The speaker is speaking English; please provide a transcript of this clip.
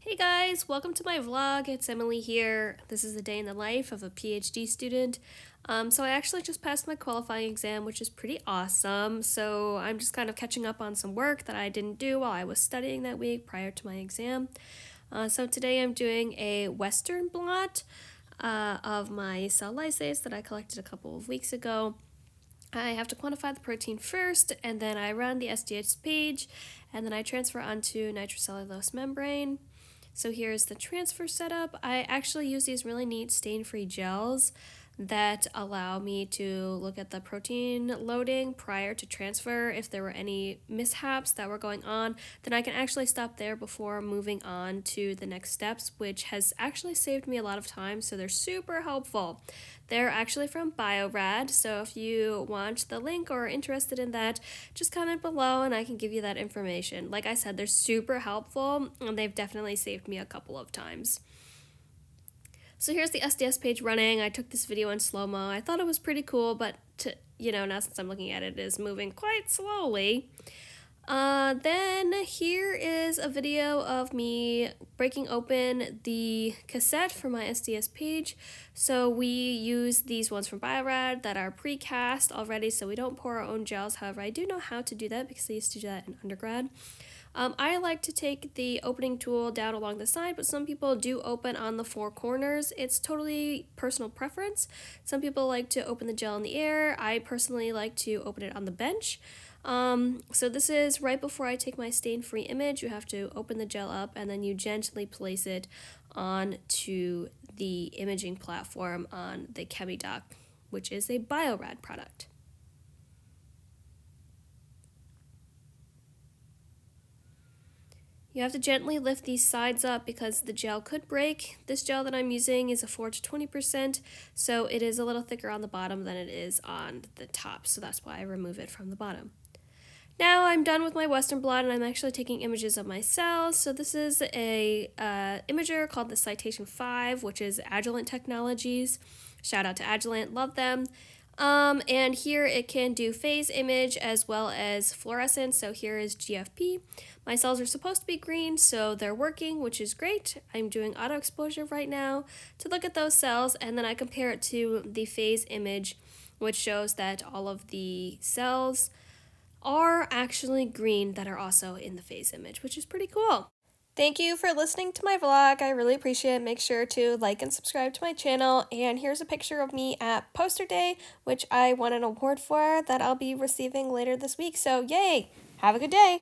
Hey guys, welcome to my vlog. It's Emily here. This is a day in the life of a PhD student. So I actually just passed my qualifying exam, which is pretty awesome. So I'm just kind of catching up on some work that I didn't do while I was studying that week prior to my exam. So today I'm doing a Western blot of my cell lysase that I collected a couple of weeks ago. I have to quantify the protein first, and then I run the SDS page, and then I transfer onto nitrocellulose membrane. So here's the transfer setup. I actually use these really neat stain-free gels that allow me to look at the protein loading prior to transfer. If there were any mishaps that were going on, then I can actually stop there before moving on to the next steps, which has actually saved me a lot of time, so they're super helpful. They're actually from Biorad, so if you want the link or are interested in that, just comment below and I can give you that information. Like I said, they're super helpful and they've definitely saved me a couple of times. So here's the SDS page running. I took this video in slow-mo. I thought it was pretty cool, but now since I'm looking at it, it is moving quite slowly. Then here is a video of me breaking open the cassette for my SDS page. So we use these ones from Biorad that are pre-cast already, so we don't pour our own gels. However, I do know how to do that because I used to do that in undergrad. I like to take the opening tool down along the side, but some people do open on the four corners. It's totally personal preference. Some people like to open the gel in the air. I personally like to open it on the bench. So this is right before I take my stain-free image. You have to open the gel up and then you gently place it onto the imaging platform on the ChemiDoc, which is a Biorad product. You have to gently lift these sides up because the gel could break. This gel that I'm using is a 4 to 20%, so it is a little thicker on the bottom than it is on the top, so that's why I remove it from the bottom. Now I'm done with my Western blot and I'm actually taking images of my cells. So this is a imager called the Citation 5, which is Agilent Technologies. Shout out to Agilent, love them. And here it can do phase image as well as fluorescence. So here is GFP. My cells are supposed to be green, so they're working, which is great. I'm doing auto exposure right now to look at those cells, and then I compare it to the phase image, which shows that all of the cells are actually green that are also in the phase image, which is pretty cool. Thank you for listening to my vlog. I really appreciate it. Make sure to like and subscribe to my channel. And here's a picture of me at Poster Day, which I won an award for that I'll be receiving later this week. So yay! Have a good day!